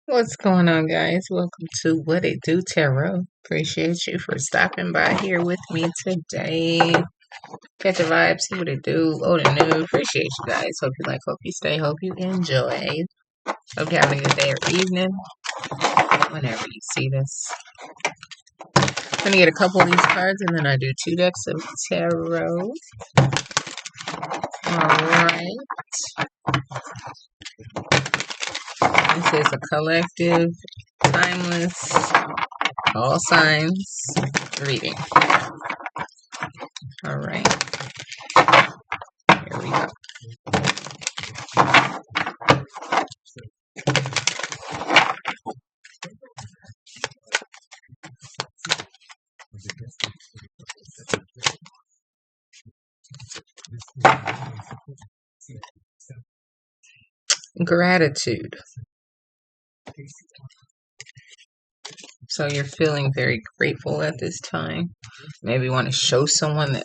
What's going on, guys? Welcome to What It Do Tarot. Appreciate you for stopping by here with me today. Catch a vibe, see what it do, old and new. Appreciate you guys. Hope you like, hope you stay, hope you enjoy. Hope you're having a good day or evening whenever you see this. I'm gonna get a couple of these cards and then I do 2 decks of tarot. Alright. This is a collective, timeless, all signs reading. Alright. Here we go. Gratitude. So you're feeling very grateful at this time. Maybe you want to show someone that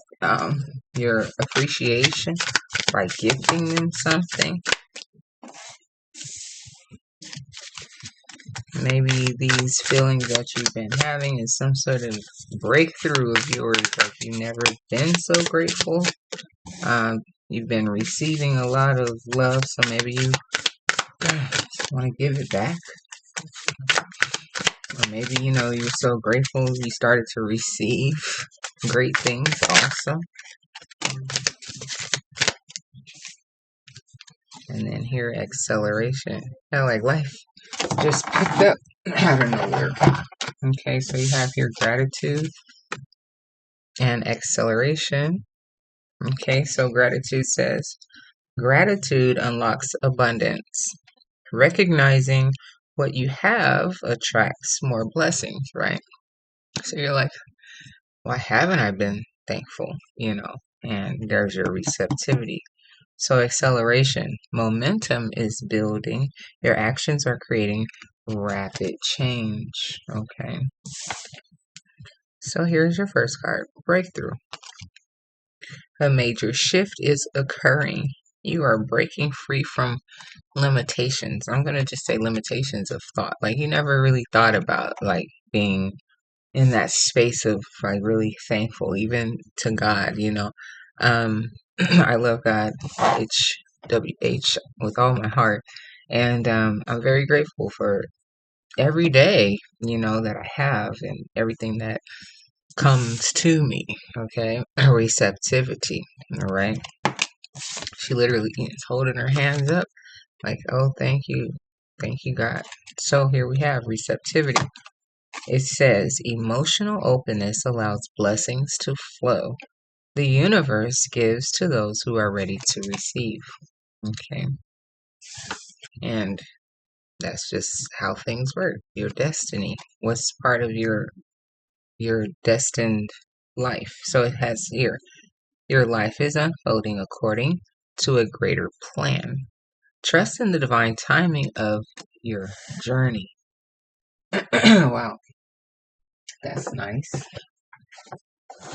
your appreciation by gifting them something. Maybe these feelings that you've been having is some sort of breakthrough of yours. Like you've never been so grateful. You've been receiving a lot of love, so maybe you want to give it back. Or maybe, you're so grateful you started to receive great things also. And then here, acceleration. Like life just picked up out of nowhere. Okay, so you have here gratitude and acceleration. Okay, so gratitude says, gratitude unlocks abundance. Recognizing what you have attracts more blessings, right? So you're like, why haven't I been thankful? And there's your receptivity. So acceleration, momentum is building. Your actions are creating rapid change. Okay. So here's your first card, breakthrough. A major shift is occurring. You are breaking free from limitations. I'm going to just say limitations of thought. Like you never really thought about like being in that space of like really thankful, even to God, I love God, HWH, with all my heart. And I'm very grateful for every day, that I have and everything that comes to me. Okay. Receptivity. All right. She literally is holding her hands up like, oh, thank you. Thank you, God. So here we have receptivity. It says emotional openness allows blessings to flow. The universe gives to those who are ready to receive. Okay. And that's just how things work. Your destiny. What's part of your destined life? So it has here. Your life is unfolding according to a greater plan. Trust in the divine timing of your journey. Wow. That's nice.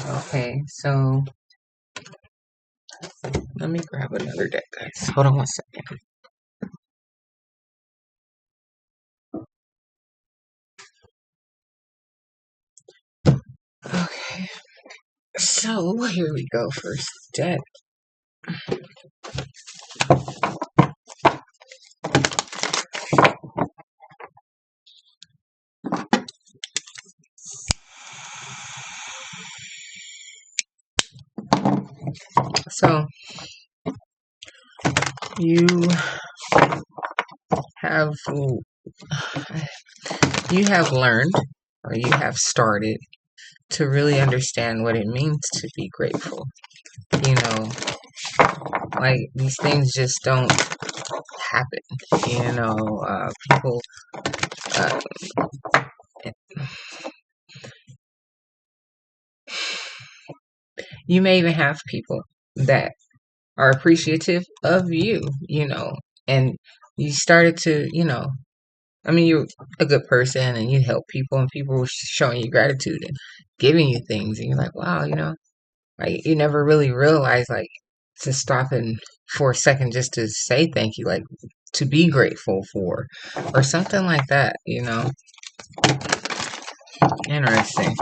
Okay, so let me grab another deck, guys. Hold on one second. Okay, so here we go. First deck. So you have learned, or you have started to really understand what it means to be grateful. Like these things just don't happen. People. You may even have people that are appreciative of you, and you started to, you're a good person and you help people and people were showing you gratitude and giving you things. And you're like, wow, like you never really realize like to stop and for a second just to say thank you, like to be grateful for, or something like that, you know. Interesting.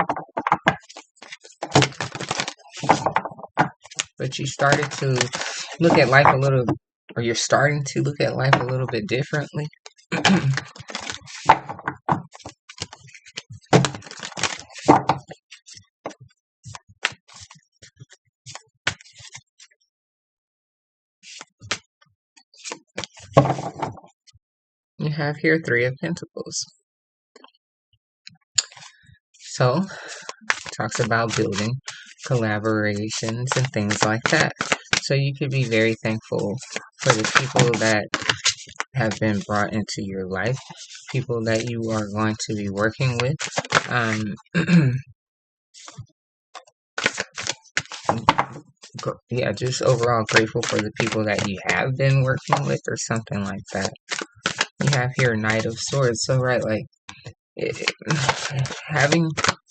But you started to look at life a little, or you're starting to look at life a little bit differently. You have here Three of Pentacles. So, talks about building collaborations and things like that. So you could be very thankful for the people that have been brought into your life, people that you are going to be working with. Yeah, just overall grateful for the people that you have been working with or something like that. You have here Knight of Swords. So, right, like, having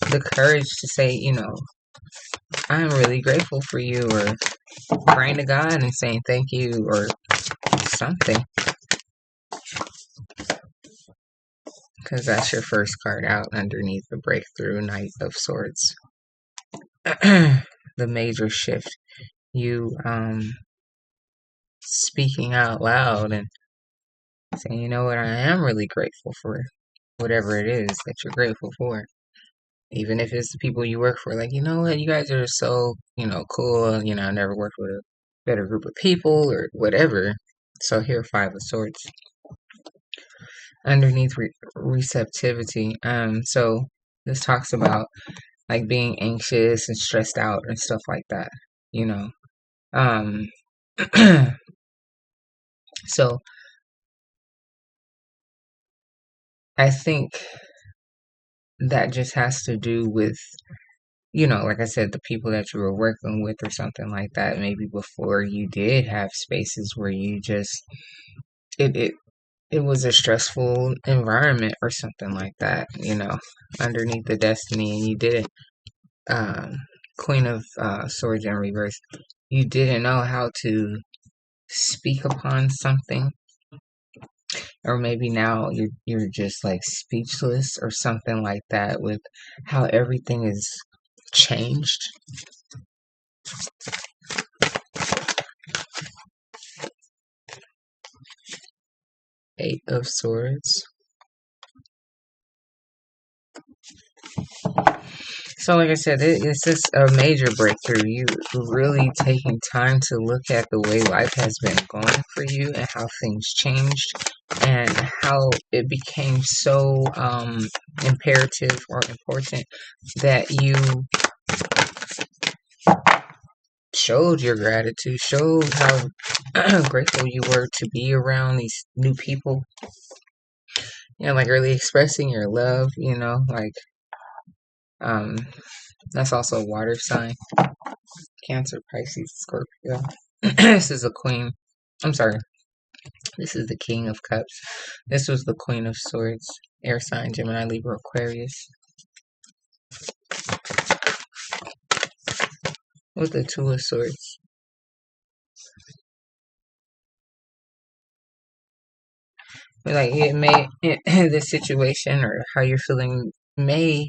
the courage to say, you know, I'm really grateful for you, or praying to God and saying thank you, or something. Because that's your first card out underneath the breakthrough, Knight of Swords. The major shift. You speaking out loud and saying, you know what, I am really grateful for whatever it is that you're grateful for. Even if it's the people you work for, like, you know what, you guys are so, you know, cool. You know, I never worked with a better group of people or whatever. So here, Five of Swords. Underneath receptivity. So this talks about like being anxious and stressed out and stuff like that, you know. So I think that just has to do with, you know, like I said, the people that you were working with or something like that. Maybe before you did have spaces where you just it it was a stressful environment or something like that, you know, underneath the destiny, and you didn't, Queen of Swords in reverse, you didn't know how to speak upon something, or maybe now you're just like speechless or something like that with how everything is changed. Eight of Swords. So, like I said, it's just a major breakthrough. You really taking time to look at the way life has been going for you and how things changed and how it became so imperative or important that you showed your gratitude, showed how grateful you were to be around these new people. You know, like really expressing your love, you know, like that's also a water sign. Cancer, Pisces, Scorpio. This is a queen. I'm sorry. This is the King of Cups. This was the Queen of Swords. Air sign, Gemini, Libra, Aquarius. With the Two of Swords. But like it may, this situation or how you're feeling may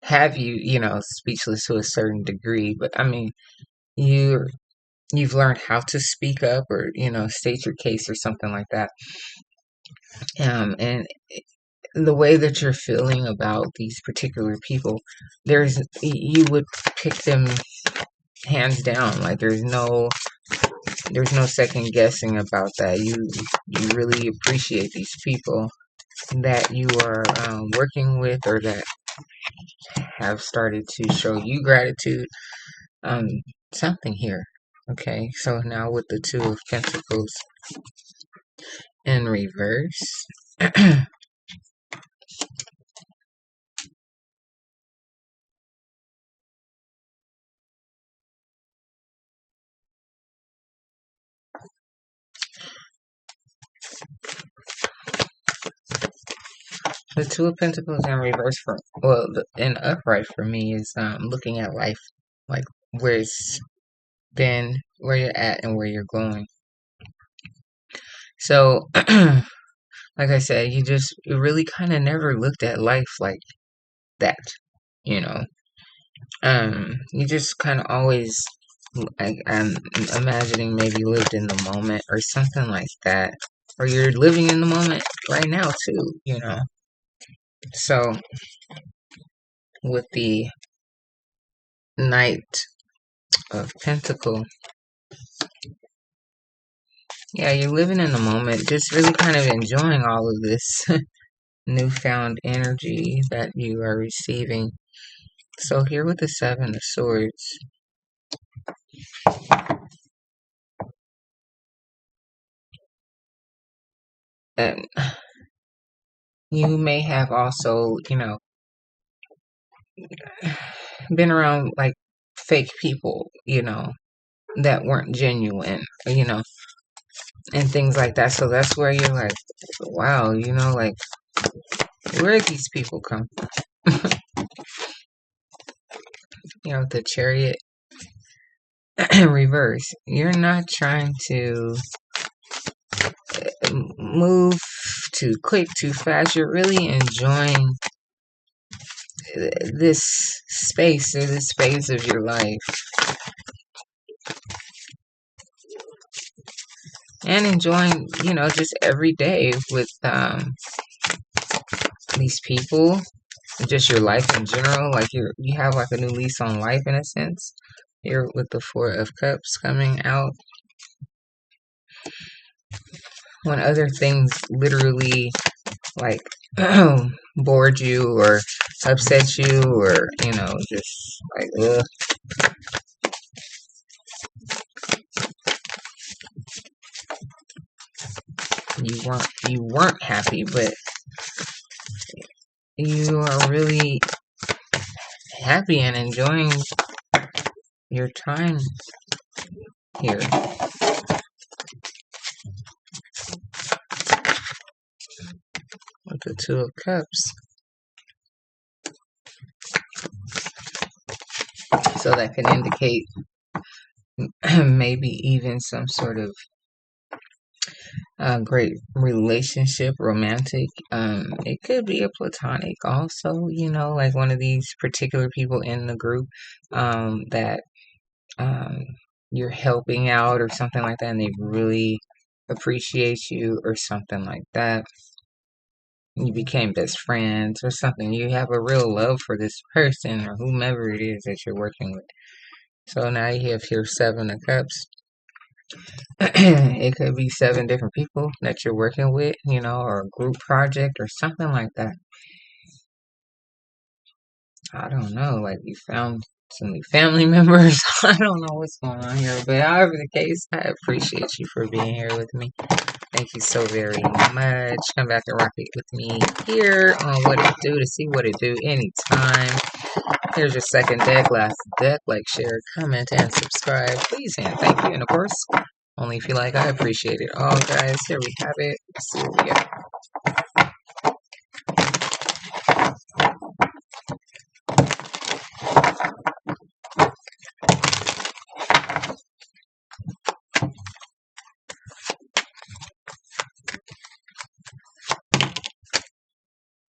have you, you know, speechless to a certain degree. But I mean, you've learned how to speak up or, you know, state your case or something like that. And the way that you're feeling about these particular people, you would pick them hands down. Like there's no second guessing about that. You really appreciate these people that you are working with, or that have started to show you gratitude. Um, Something here. Okay, so now with the Two of Pentacles in reverse. The Two of Pentacles in reverse in upright for me is looking at life, like where it's been, where you're at, and where you're going. So, like I said, you really kind of never looked at life like that, you know. You just kind of always, I'm imagining maybe lived in the moment or something like that. Or you're living in the moment right now too, you know. So, with the Knight of Pentacle, yeah, you're living in the moment, just really kind of enjoying all of this newfound energy that you are receiving. So here with the Seven of Swords, and you may have also, you know, been around like fake people, you know, that weren't genuine, you know, and things like that. So that's where you're like, wow, you know, like, where did these people come from? You know, the Chariot reverse. You're not trying to move too quick, too fast. You're really enjoying this space or this phase of your life, and enjoying, you know, just every day with these people, just your life in general. Like you have like a new lease on life in a sense. Here with the Four of Cups coming out, when other things literally like bored you or upset you, or you know, just like ugh, you weren't happy, but you are really happy and enjoying your time here with the Two of Cups. So that can indicate maybe even some sort of great relationship, romantic. It could be a platonic also, you know, like one of these particular people in the group that um, you're helping out or something like that, and they really appreciate you or something like that. You became best friends or something. You have a real love for this person or whomever it is that you're working with. So now you have here Seven of Cups. It could be seven different people that you're working with, you know, or a group project or something like that. I don't know, like you found some new family members. I don't know what's going on here, but however the case, I appreciate you for being here with me. Thank you so very much. Come back and rock it with me here on What It Do to see what it do anytime. Here's your second deck, last deck. Like, share, comment, and subscribe, please, and thank you. And of course, only if you like, I appreciate it all, guys. Here we have it. Let's see what we got.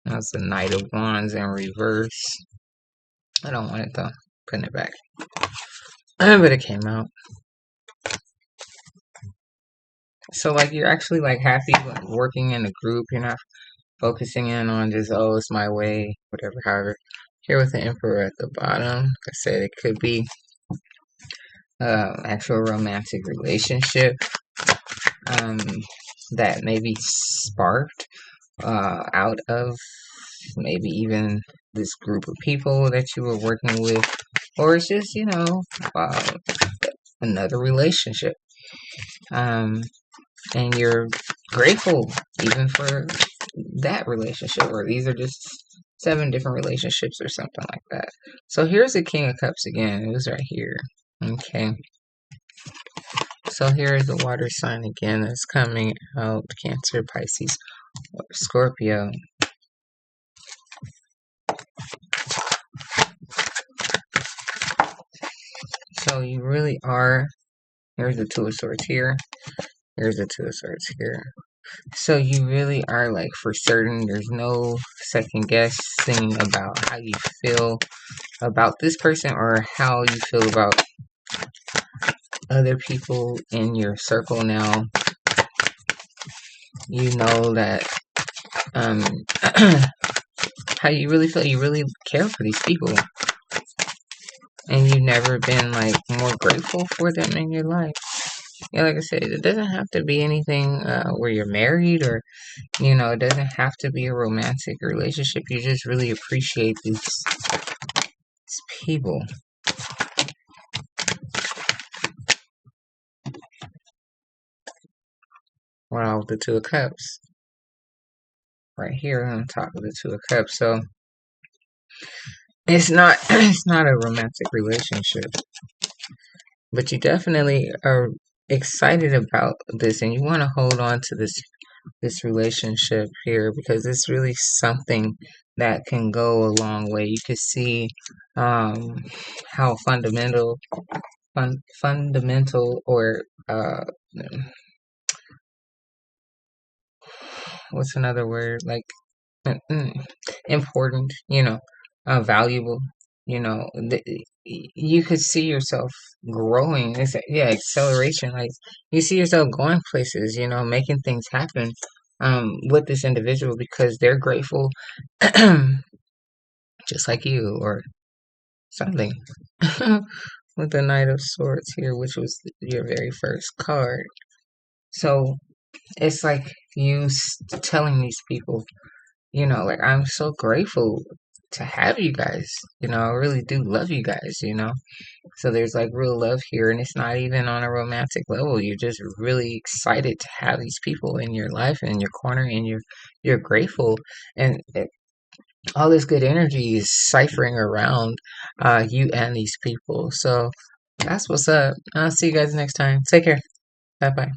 That's the Knight of Wands in reverse. I don't want it though. Putting it back. But it came out. So like you're actually like happy like, working in a group. You're not focusing in on just, oh, it's my way, whatever, however. Here with the Emperor at the bottom, like I said, it could be actual romantic relationship um, that maybe sparked out of maybe even this group of people that you were working with, or it's just, you know, another relationship. And you're grateful even for that relationship, or these are just seven different relationships or something like that. So here's the King of Cups again. It was right here. Okay. So here is the water sign again that's coming out. Cancer, Pisces, or Scorpio. So you really are. Here's the Two of Swords here. Here's the Two of Swords here. So you really are like for certain. There's no second guessing about how you feel about this person or how you feel about other people in your circle now. You know that um how you really feel. You really care for these people, and you've never been like more grateful for them in your life. Yeah, like I said, it doesn't have to be anything where you're married or, it doesn't have to be a romantic relationship. You just really appreciate these people. Wow, the Two of Cups right here on top of the Two of Cups. So it's not it's not a romantic relationship, but you definitely are excited about this, and you want to hold on to this relationship here because it's really something that can go a long way. You can see how fundamental or what's another word like important, valuable, you could see yourself growing. It's, yeah, acceleration. Like you see yourself going places, making things happen with this individual because they're grateful, just like you or something. With the Knight of Swords here, which was your very first card. So it's like you telling these people, like I'm so grateful to have you guys. I really do love you guys. So there's like real love here, and it's not even on a romantic level. You're just really excited to have these people in your life, in your corner, and you're grateful, and all this good energy is ciphering around you and these people. So that's what's up. I'll see you guys next time. Take care. Bye bye.